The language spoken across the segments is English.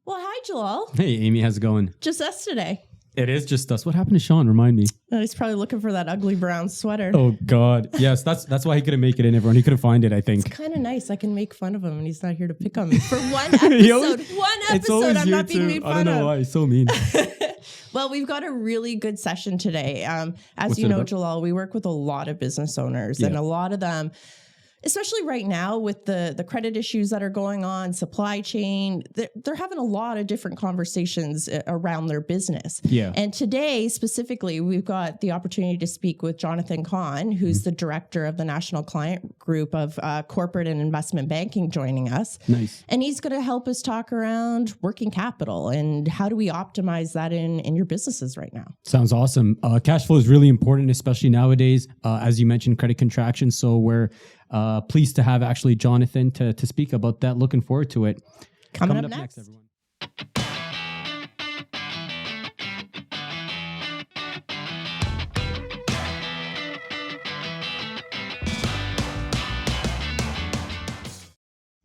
Well, hi, Joel. Hey, Amy, how's it going? Just us today. It is just us. What happened to Sean? Remind me. He's probably looking for that ugly brown sweater. Oh, God. Yes, that's why he couldn't make it in, everyone. He couldn't find it, I think. It's kind of nice. I can make fun of him, and he's not here to pick on me for one episode. I'm not being made fun of. I don't know why. He's so mean. Well, we've got a really good session today. As What's you know, about? Joel, we work with a lot of business owners, and a lot of them, especially right now with the credit issues that are going on, supply chain, they're having a lot of different conversations around their business. Yeah. And today, specifically, we've got the opportunity to speak with Jonathan Kahn, who's the director of the National Client Group of Corporate and Investment Banking, joining us. Nice. And he's going to help us talk around working capital and how do we optimize that in your businesses right now. Sounds awesome. Cash flow is really important, especially nowadays. As you mentioned, credit contraction. So we're pleased to have actually Jonathan to speak about that. Looking forward to it. Coming up next, everyone.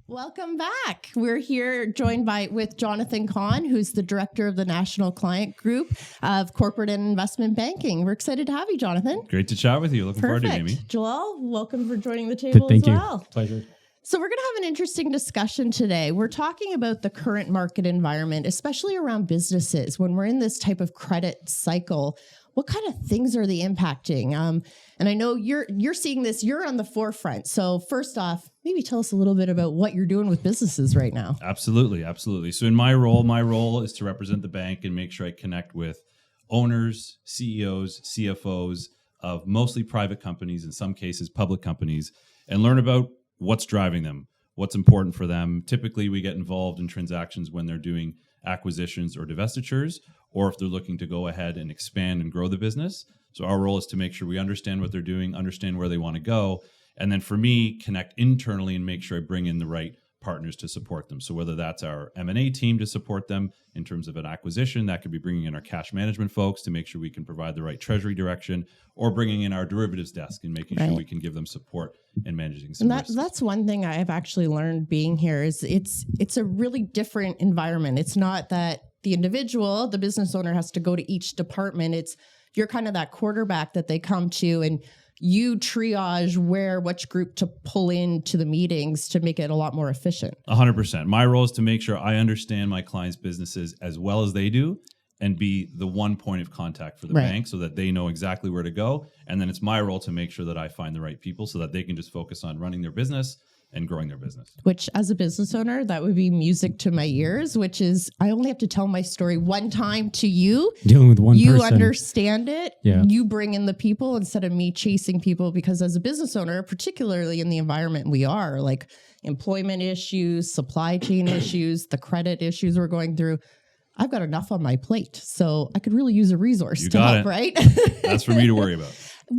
Welcome back. We're here joined with Jonathan Kahn, who's the director of the National Client Group of Corporate and Investment Banking. We're excited to have you, Jonathan. Great to chat with you. Looking forward to it, Amy. Joel, welcome for joining the table Thank as you. well. Pleasure. So we're going to have an interesting discussion today. We're talking about the current market environment, especially around businesses. When we're in this type of credit cycle, what kind of things are they impacting? And I know you're seeing this, you're on the forefront. So first off, maybe tell us a little bit about what you're doing with businesses right now. Absolutely. So in my role is to represent the bank and make sure I connect with owners, CEOs, CFOs of mostly private companies, in some cases public companies, and learn about what's driving them, what's important for them. Typically, we get involved in transactions when they're doing acquisitions or divestitures, or if they're looking to go ahead and expand and grow the business. So our role is to make sure we understand what they're doing, understand where they want to go, and then for me, connect internally and make sure I bring in the right partners to support them. So whether that's our M&A team to support them in terms of an acquisition, that could be bringing in our cash management folks to make sure we can provide the right treasury direction, or bringing in our derivatives desk and making sure we can give them support in managing some risks. That's one thing I've actually learned being here is it's a really different environment. It's not that the individual, the business owner, has to go to each department. You're kind of that quarterback that they come to, and you triage which group to pull into the meetings to make it a lot more efficient. 100%. My role is to make sure I understand my clients' businesses as well as they do and be the one point of contact for the bank so that they know exactly where to go. And then it's my role to make sure that I find the right people so that they can just focus on running their business and growing their business. Which, as a business owner, that would be music to my ears, which is I only have to tell my story one time to you. Dealing with one person. You understand it. Yeah. You bring in the people instead of me chasing people, because as a business owner, particularly in the environment we are, like employment issues, supply chain issues, the credit issues we're going through, I've got enough on my plate. So I could really use a resource to help, right? That's for me to worry about.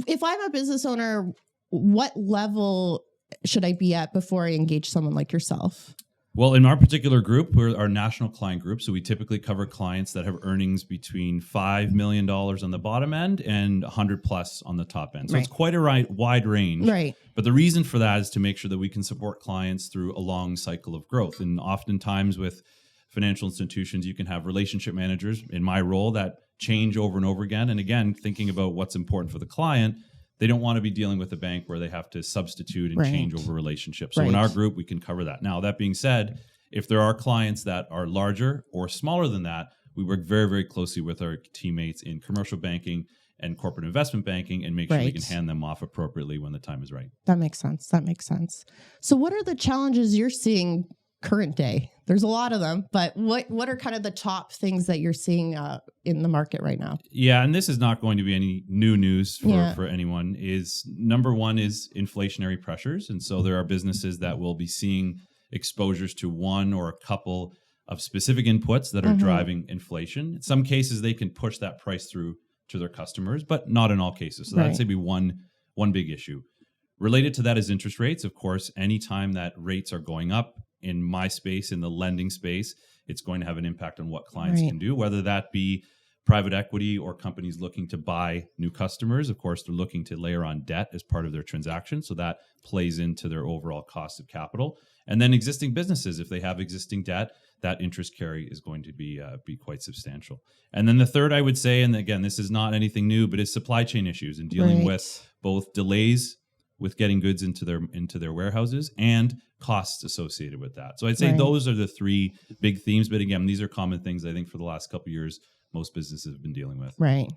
If I'm a business owner, what level should I be at before I engage someone like yourself? Well, in our particular group, we're our national client group. So we typically cover clients that have earnings between $5 million on the bottom end and 100 plus on the top end. So it's quite a wide range. Right. But the reason for that is to make sure that we can support clients through a long cycle of growth. And oftentimes with financial institutions, you can have relationship managers in my role that change over and over again. And again, thinking about what's important for the client, they don't want to be dealing with a bank where they have to substitute and change over relationships. So in our group, we can cover that. Now, that being said, if there are clients that are larger or smaller than that, we work very, very closely with our teammates in commercial banking and corporate investment banking and make sure we can hand them off appropriately when the time is right. That makes sense. So what are the challenges you're seeing current day? There's a lot of them, but what are kind of the top things that you're seeing in the market right now? Yeah, and this is not going to be any new news for anyone. Is number one is inflationary pressures. And so there are businesses that will be seeing exposures to one or a couple of specific inputs that are driving inflation. In some cases, they can push that price through to their customers, but not in all cases. So that's maybe one big issue. Related to that is interest rates. Of course, anytime that rates are going up, in my space, in the lending space, it's going to have an impact on what clients can do, whether that be private equity or companies looking to buy new customers. Of course, they're looking to layer on debt as part of their transaction. So that plays into their overall cost of capital. And then existing businesses, if they have existing debt, that interest carry is going to be quite substantial. And then the third, I would say, and again, this is not anything new, but it's supply chain issues and dealing with both delays with getting goods into their warehouses and costs associated with that. So I'd say those are the three big themes. But again, these are common things I think for the last couple of years most businesses have been dealing with. Right.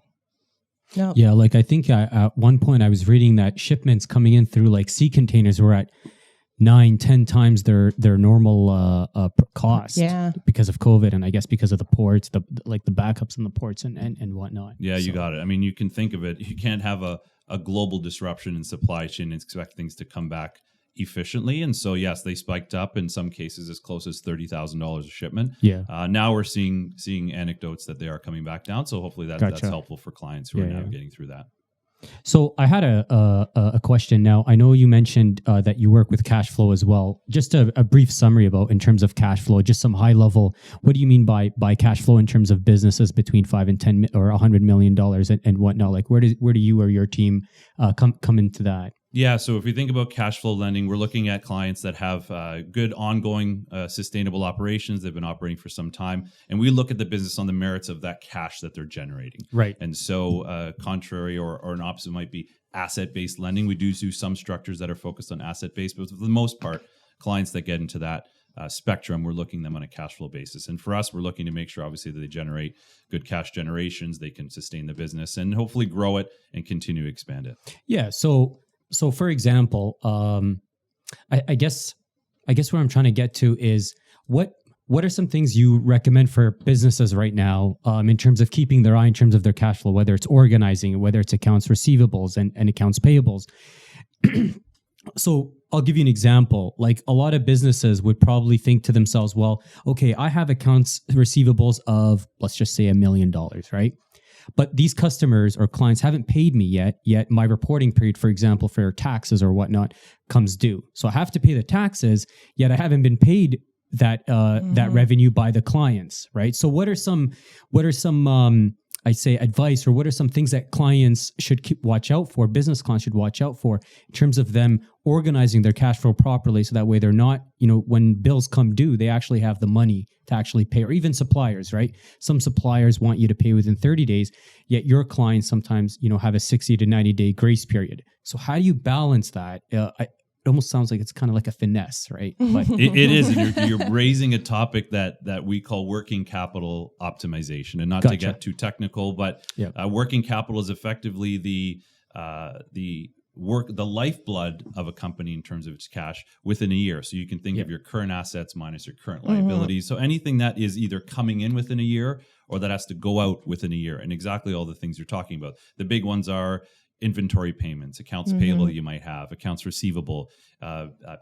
No. Yeah, like I think at one point I was reading that shipments coming in through like sea containers were at 9-10 times their normal cost because of COVID, and I guess because of the ports, the backups in the ports and whatnot. Yeah, you got it. I mean, you can think of it. You can't have a global disruption in supply chain and expect things to come back efficiently. And so, yes, they spiked up in some cases as close as $30,000 a shipment. Yeah. Now we're seeing anecdotes that they are coming back down. So hopefully that's helpful for clients who are navigating through that. So I had a question now. I know you mentioned that you work with cash flow as well. Just a brief summary about in terms of cash flow, just some high level. What do you mean by cash flow in terms of businesses between 5 and 10 or $100 million and whatnot? Like where do you or your team come into that? Yeah, so if we think about cash flow lending, we're looking at clients that have good ongoing sustainable operations. They've been operating for some time. And we look at the business on the merits of that cash that they're generating. Right. And so contrary or an opposite might be asset-based lending. We do some structures that are focused on asset-based, but for the most part, clients that get into that spectrum, we're looking at them on a cash flow basis. And for us, we're looking to make sure, obviously, that they generate good cash generations, they can sustain the business and hopefully grow it and continue to expand it. Yeah, So, for example, I guess where I'm trying to get to is what are some things you recommend for businesses right now in terms of keeping their eye in terms of their cash flow, whether it's organizing, whether it's accounts receivables and accounts payables. So I'll give you an example. Like a lot of businesses would probably think to themselves, well, okay, I have accounts receivables of, let's just say $1 million, right? But these customers or clients haven't paid me yet my reporting period, for example, for taxes or whatnot, comes due. So I have to pay the taxes, yet I haven't been paid that that revenue by the clients, right? So what are some I say advice, or what are some things that clients should watch out for, business clients should watch out for in terms of them organizing their cash flow properly, so that way they're not, when bills come due, they actually have the money to actually pay, or even suppliers, right? Some suppliers want you to pay within 30 days, yet your clients sometimes, have a 60 to 90 day grace period. So how do you balance that? It almost sounds like it's kind of like a finesse, right? But it is. And you're raising a topic that we call working capital optimization, and not to get too technical, but working capital is effectively the lifeblood of a company in terms of its cash within a year. So you can think of your current assets minus your current liabilities. So anything that is either coming in within a year or that has to go out within a year, and exactly all the things you're talking about. The big ones are inventory payments, accounts payable you might have, accounts receivable,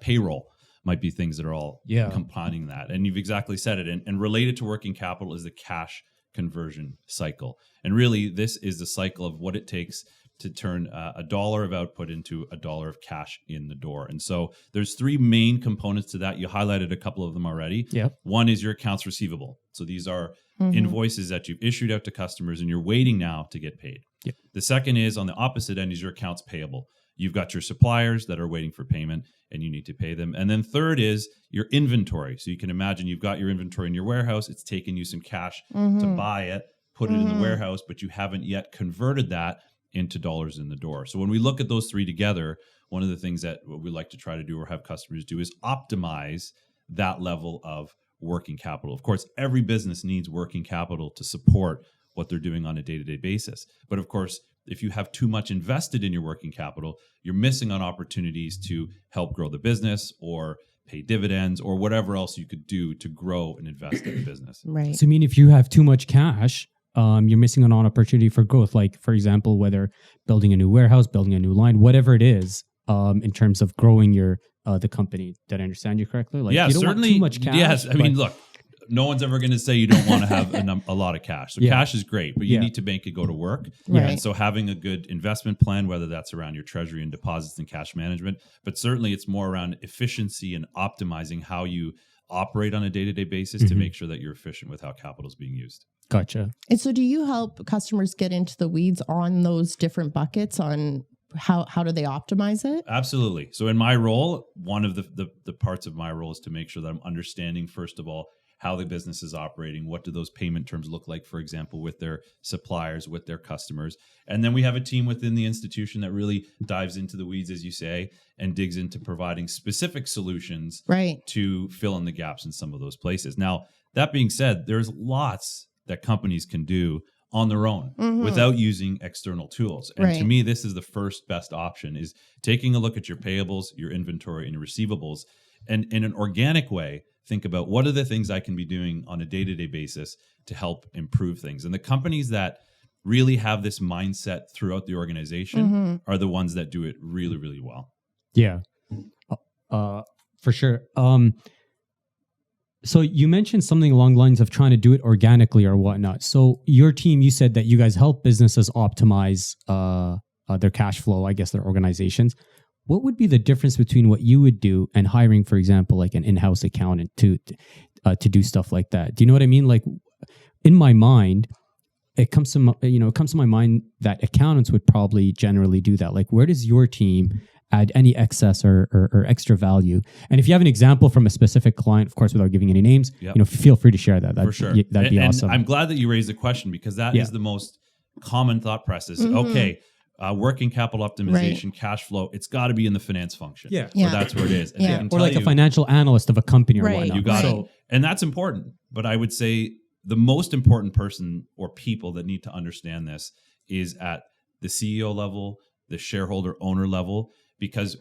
payroll might be things that are all compounding that. And you've exactly said it. And related to working capital is the cash conversion cycle. And really, this is the cycle of what it takes to turn $1 of output into $1 of cash in the door. And so there's three main components to that. You highlighted a couple of them already. Yeah. One is your accounts receivable. So these are invoices that you've issued out to customers and you're waiting now to get paid. Yep. The second is on the opposite end is your accounts payable. You've got your suppliers that are waiting for payment and you need to pay them. And then third is your inventory. So you can imagine you've got your inventory in your warehouse. It's taken you some cash to buy it, put it in the warehouse, but you haven't yet converted that into dollars in the door. So when we look at those three together, one of the things that we like to try to do or have customers do is optimize that level of working capital. Of course, every business needs working capital to support what they're doing on a day-to-day basis. But of course, if you have too much invested in your working capital, you're missing on opportunities to help grow the business or pay dividends or whatever else you could do to grow and invest in the business. Right. So, I mean, if you have too much cash, you're missing on opportunity for growth. Like, for example, whether building a new warehouse, building a new line, whatever it is, in terms of growing your the company. Did I understand you correctly? Like, you don't certainly. want too much cash. Yes, I mean, look, no one's ever going to say you don't want to have a lot of cash. So cash is great, but you need to make it go to work. Right. And so having a good investment plan, whether that's around your treasury and deposits and cash management, but certainly it's more around efficiency and optimizing how you operate on a day-to-day basis to make sure that you're efficient with how capital is being used. Gotcha. And so do you help customers get into the weeds on those different buckets on how do they optimize it? Absolutely. So in my role, one of the parts of my role is to make sure that I'm understanding, first of all, how the business is operating. What do those payment terms look like, for example, with their suppliers, with their customers? And then we have a team within the institution that really dives into the weeds, as you say, and digs into providing specific solutions to fill in the gaps in some of those places. Now, that being said, there's lots that companies can do on their own without using external tools. And to me, this is the first best option, is taking a look at your payables, your inventory, and your receivables, and in an organic way, think about what are the things I can be doing on a day-to-day basis to help improve things. And the companies that really have this mindset throughout the organization are the ones that do it really, really well. Yeah, for sure. So you mentioned something along the lines of trying to do it organically or whatnot. So your team, you said that you guys help businesses optimize their cash flow, I guess their organizations. What would be the difference between what you would do and hiring, for example, like an in-house accountant to do stuff like that? Do you know what I mean? Like in my mind, it comes to my mind that accountants would probably generally do that. Like, where does your team add any excess or extra value? And if you have an example from a specific client, of course, without giving any names, feel free to share that. For sure. That'd be awesome. I'm glad that you raised the question, because that is the most common thought process. Okay, working capital optimization, cash flow, it's got to be in the finance function. Or that's where it is. And I can or like tell a financial analyst of a company or whatnot. You got it. And that's important. But I would say the most important person or people that need to understand this is at the CEO level, the shareholder owner level, because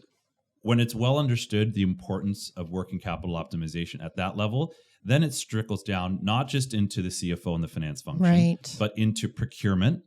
when it's well understood the importance of working capital optimization at that level, then it trickles down not just into the CFO and the finance function, but into procurement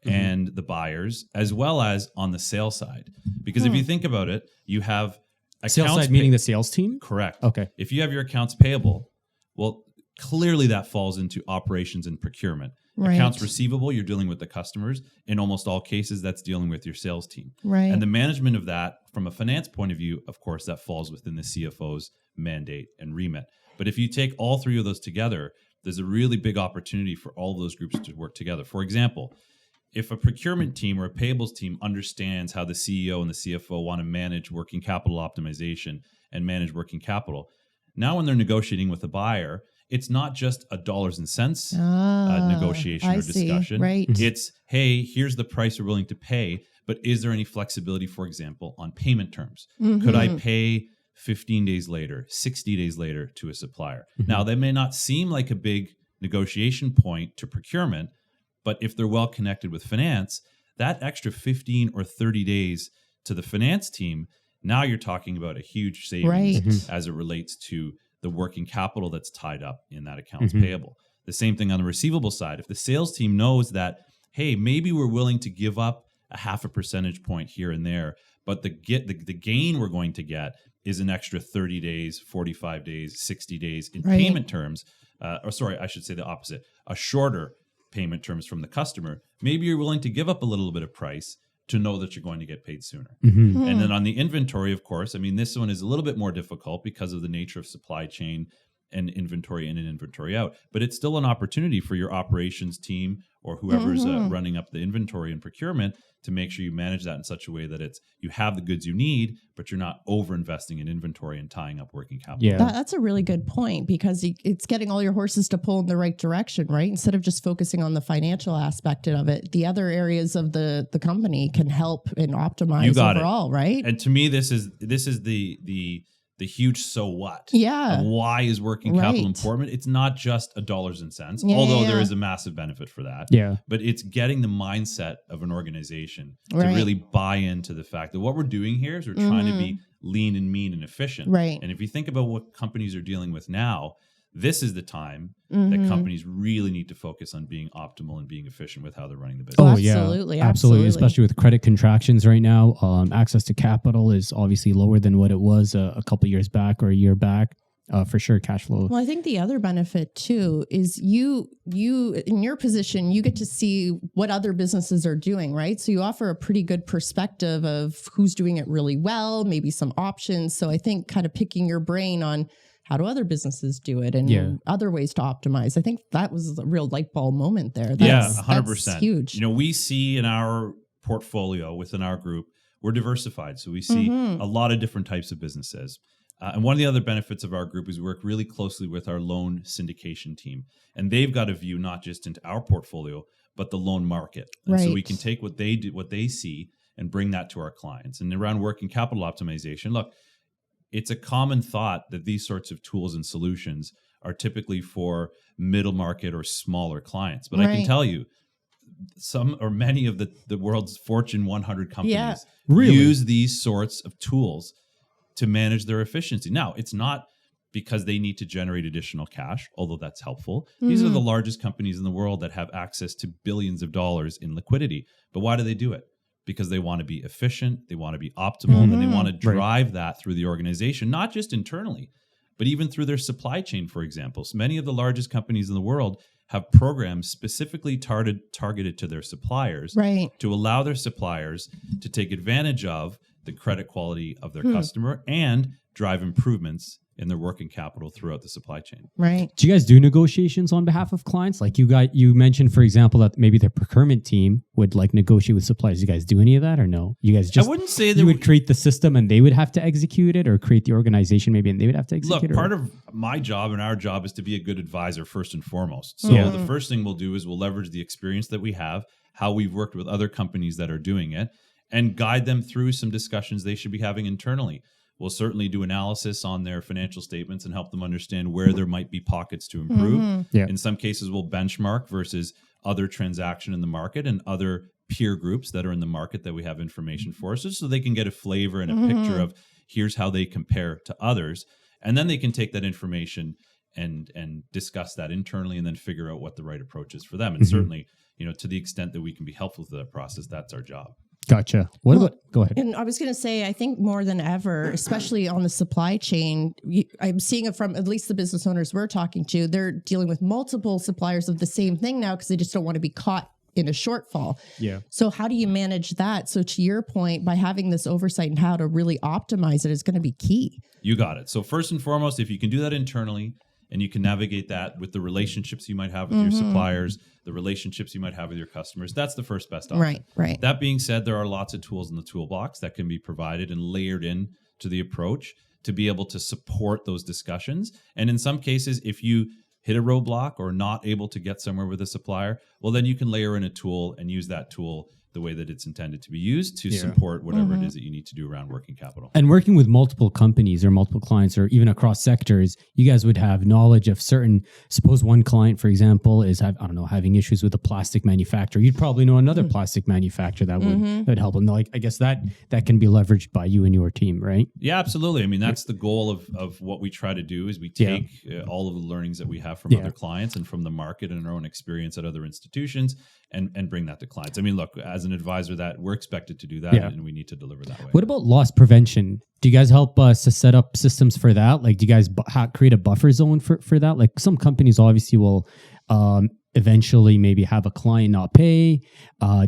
and the buyers, as well as on the sales side. Because if you think about it, you have sales side meaning the sales team? Correct. Okay. If you have your accounts payable, well, clearly that falls into operations and procurement. Accounts receivable, you're dealing with the customers. In almost all cases, that's dealing with your sales team. And the management of that, from a finance point of view, of course, that falls within the CFO's mandate and remit. But if you take all three of those together, there's a really big opportunity for all of those groups to work together. For example, if a procurement team or a payables team understands how the CEO and the CFO want to manage working capital optimization and manage working capital, now when they're negotiating with a buyer, it's not just a dollars and cents negotiation or discussion. It's, hey, here's the price we're willing to pay, but is there any flexibility, for example, on payment terms? Could I pay 15 days later, 60 days later to a supplier? Now, that may not seem like a big negotiation point to procurement, but if they're well connected with finance, that extra 15 or 30 days to the finance team, now you're talking about a huge savings as it relates to the working capital that's tied up in that accounts payable. The same thing on the receivable side. If the sales team knows that, hey, maybe we're willing to give up a 0.5 percentage point here and there, but the gain we're going to get is an extra 30 days, 45 days, 60 days in payment terms. Or sorry, I should say the opposite. A shorter payment terms from the customer. Maybe you're willing to give up a little bit of price to know that you're going to get paid sooner. And then on the inventory, of course, I mean, this one is a little bit more difficult because of the nature of supply chain and inventory in and inventory out. But it's still an opportunity for your operations team or whoever's running up the inventory and procurement to make sure you manage that in such a way that it's you have the goods you need, but you're not over investing in inventory and tying up working capital. Yeah, that's a really good point, because it's getting all your horses to pull in the right direction, right? Instead of just focusing on the financial aspect of it, the other areas of the company can help and optimize overall, right? And to me, this is the huge so what. Of why is working capital important? It's not just a dollars and cents, although there is a massive benefit for that. But it's getting the mindset of an organization to really buy into the fact that what we're doing here is we're trying to be lean and mean and efficient. And if you think about what companies are dealing with now, this is the time that companies really need to focus on being optimal and being efficient with how they're running the business. Absolutely. Especially with credit contractions right now, access to capital is obviously lower than what it was a couple years back or a year back. For sure, cash flow. Well, I think the other benefit too is you in your position, you get to see what other businesses are doing, right? So you offer a pretty good perspective of who's doing it really well, maybe some options. So I think kind of picking your brain on how do other businesses do it and other ways to optimize. I think that was a real light bulb moment there. 100%. That's huge. You know, we see in our portfolio within our group, we're diversified. So we see a lot of different types of businesses. And one of the other benefits of our group is we work really closely with our loan syndication team. And they've got a view not just into our portfolio, but the loan market. And so we can take what they do, what they see, and bring that to our clients. And around working capital optimization, look, it's a common thought that these sorts of tools and solutions are typically for middle market or smaller clients. But I can tell you, some or many of the world's Fortune 100 companies use these sorts of tools to manage their efficiency. Now, it's not because they need to generate additional cash, although that's helpful. These are the largest companies in the world that have access to billions of dollars in liquidity. But why do they do it? Because they want to be efficient, they want to be optimal, and they want to drive that through the organization, not just internally, but even through their supply chain, for example. So many of the largest companies in the world have programs specifically targeted to their suppliers to allow their suppliers to take advantage of the credit quality of their customer and drive improvements in their working capital throughout the supply chain. Right. Do you guys do negotiations on behalf of clients? Like you mentioned, for example, that maybe their procurement team would like negotiate with suppliers. You guys do any of that or no? You guys just, I wouldn't say that you would create the system and they would have to execute it, or create the organization maybe and they would have to execute it? Look, part of my job and our job is to be a good advisor first and foremost. So the first thing we'll do is we'll leverage the experience that we have, how we've worked with other companies that are doing it, and guide them through some discussions they should be having internally. We'll certainly do analysis on their financial statements and help them understand where there might be pockets to improve. In some cases, we'll benchmark versus other transaction in the market and other peer groups that are in the market that we have information for, so they can get a flavor and a picture of here's how they compare to others. And then they can take that information and discuss that internally and then figure out what the right approach is for them. And certainly, to the extent that we can be helpful to that process, that's our job. Gotcha. Go ahead. And I was going to say, I think more than ever, especially on the supply chain, I'm seeing it from at least the business owners we're talking to. They're dealing with multiple suppliers of the same thing now because they just don't want to be caught in a shortfall. Yeah. So how do you manage that? So to your point, by having this oversight and how to really optimize it is going to be key. You got it. So first and foremost, if you can do that internally, and you can navigate that with the relationships you might have with your suppliers, the relationships you might have with your customers, that's the first best option. Right. That being said, there are lots of tools in the toolbox that can be provided and layered in to the approach to be able to support those discussions. And in some cases, if you hit a roadblock or not able to get somewhere with a supplier, well, then you can layer in a tool and use that tool the way that it's intended to be used to support whatever it is that you need to do around working capital. And working with multiple companies or multiple clients or even across sectors, you guys would have knowledge of certain, suppose one client, for example, is, having issues with a plastic manufacturer. You'd probably know another plastic manufacturer that would help them. Like, I guess that can be leveraged by you and your team, right? Yeah, absolutely. I mean, that's the goal of what we try to do is we take all of the learnings that we have from other clients and from the market and our own experience at other institutions and bring that to clients. I mean, look, as an advisor, that we're expected to do that and we need to deliver that way. What about loss prevention? Do you guys help us to set up systems for that? Like, do you guys create a buffer zone for that? Like, some companies obviously will eventually maybe have a client not pay,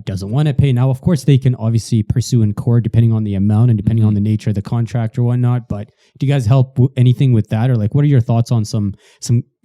doesn't want to pay. Now, of course, they can obviously pursue in court depending on the amount and depending on the nature of the contract or whatnot. But do you guys help anything with that? Or like, what are your thoughts on some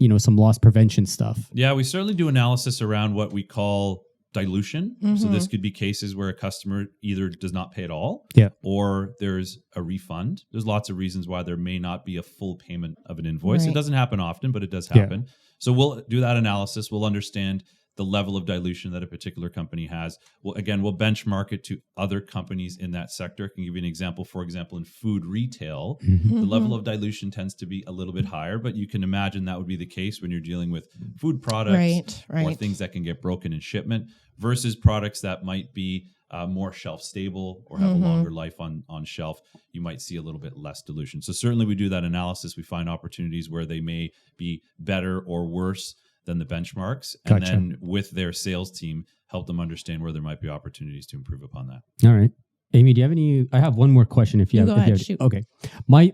loss prevention stuff? Yeah, we certainly do analysis around what we call dilution. So this could be cases where a customer either does not pay at all or there's a refund. There's lots of reasons why there may not be a full payment of an invoice. Right. It doesn't happen often, but it does happen. So we'll do that analysis. We'll understand the level of dilution that a particular company has. We'll benchmark it to other companies in that sector. I can give you an example. For example, in food retail, the level of dilution tends to be a little bit higher, but you can imagine that would be the case when you're dealing with food products or things that can get broken in shipment versus products that might be more shelf stable or have a longer life on shelf. You might see a little bit less dilution. So certainly we do that analysis. We find opportunities where they may be better or worse than the benchmarks, and then with their sales team, help them understand where there might be opportunities to improve upon that. All right. Amy, do you have any? I have one more question if you have. Go ahead, shoot. Okay. My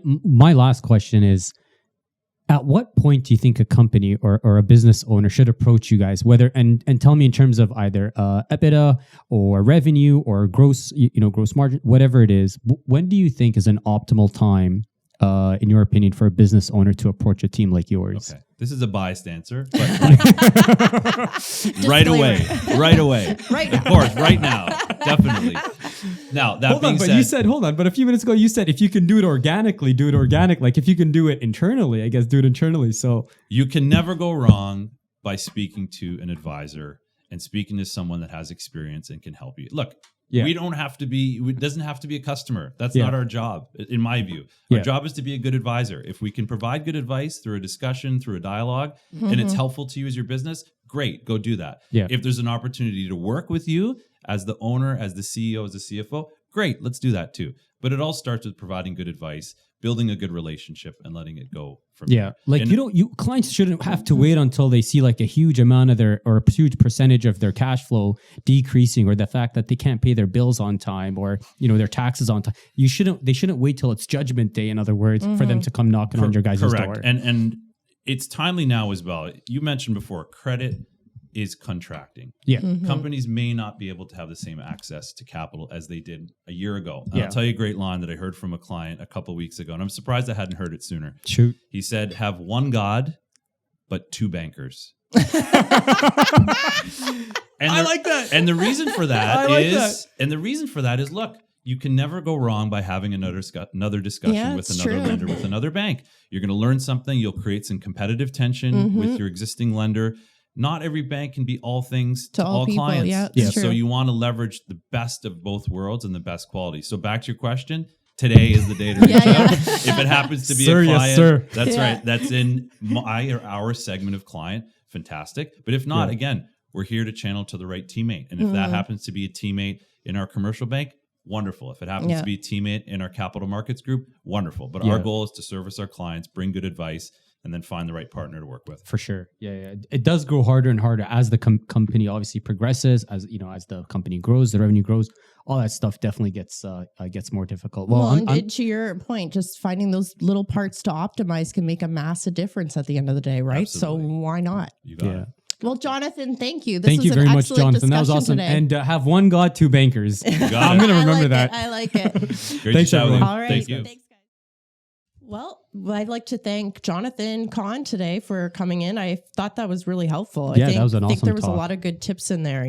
last question is, at what point do you think a company or a business owner should approach you guys, whether and tell me in terms of either EBITDA or revenue or gross margin, whatever it is, when do you think is an optimal time, in your opinion, for a business owner to approach a team like yours? Okay. This is a biased answer, but right away. Right now. Of course, right now, definitely. Now, that being but said, you said, hold on, but a few minutes ago you said if you can do it organically, do it organic. Like if you can do it internally, I guess do it internally. So you can never go wrong by speaking to an advisor and speaking to someone that has experience and can help you. Look, we don't have to be, it doesn't have to be a customer. That's not our job, in my view. Our job is to be a good advisor. If we can provide good advice through a discussion, through a dialogue, and it's helpful to you as your business, great, go do that. If there's an opportunity to work with you as the owner, as the CEO, as the CFO, great, let's do that too. But it all starts with providing good advice, building a good relationship, and letting it go from there. Like clients shouldn't have to wait until they see like a huge amount of a huge percentage of their cash flow decreasing, or the fact that they can't pay their bills on time, or their taxes on time. They shouldn't wait till it's judgment day, in other words, for them to come knocking on your guys' door. And it's timely now as well. You mentioned before, credit is contracting. Companies may not be able to have the same access to capital as they did a year ago. I'll tell you a great line that I heard from a client a couple of weeks ago, and I'm surprised I hadn't heard it sooner. Shoot. He said, have one God, but two bankers. I like that. And the reason for that is, look, you can never go wrong by having another discussion with another lender, with another bank. You're going to learn something. You'll create some competitive tension with your existing lender. Not every bank can be all things to all people, clients. So you want to leverage the best of both worlds and the best quality. So back to your question, today is the day to reach out. If it happens to be a client, that's right. That's in our segment of client. Fantastic. But if not, again, we're here to channel to the right teammate. And if that happens to be a teammate in our commercial bank, wonderful. If it happens to be a teammate in our capital markets group, wonderful. But our goal is to service our clients, bring good advice, and then find the right partner to work with. For sure. Yeah. It does grow harder and harder as the company obviously progresses, as the company grows, the revenue grows, all that stuff definitely gets more difficult. And to your point, just finding those little parts to optimize can make a massive difference at the end of the day, right? Absolutely. So why not? You got it. Well, Jonathan, thank you. Thank you very much, Jonathan. That was awesome. Today. And have one God, two bankers. I'm going to remember that. I like it. Thanks, everyone. All right. Thank you. Thanks, guys. Well, I'd like to thank Jonathan Kahn today for coming in. I thought that was really helpful. Yeah, that was an awesome I think there was talk. a lot of good tips in there.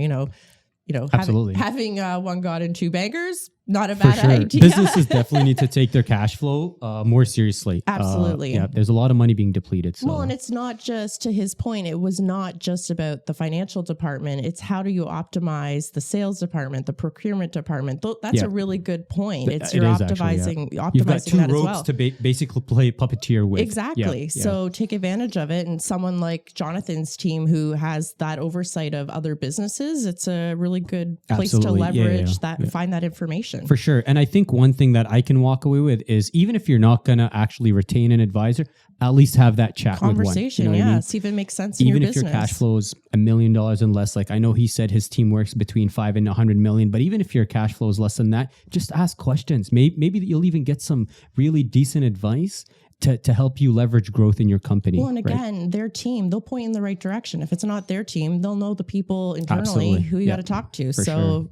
Absolutely. Having one God and two bankers, not a bad idea. Businesses definitely need to take their cash flow more seriously. Absolutely. There's a lot of money being depleted. So. Well, and it's not just, to his point, it was not just about the financial department. It's how do you optimize the sales department, the procurement department. That's a really good point. You're optimizing You've got two that ropes as well. to basically play puppeteer with. Exactly. So take advantage of it. And someone like Jonathan's team who has that oversight of other businesses, it's a really good place to leverage find that information. For sure. And I think one thing that I can walk away with is, even if you're not going to actually retain an advisor, at least have that chat conversation, with one. You know see if it makes sense in even your if business. your cash flow is $1 million and less. Like I know he said his team works between 5 and 100 million, but even if your cash flow is less than that, just ask questions. Maybe you'll even get some really decent advice to help you leverage growth in your company. Well, and again, their team, they'll point in the right direction. If it's not their team, they'll know the people internally who you got to talk to. So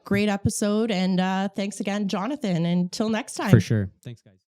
great episode. And thanks again, Jonathan. Until next time. For sure. Thanks, guys.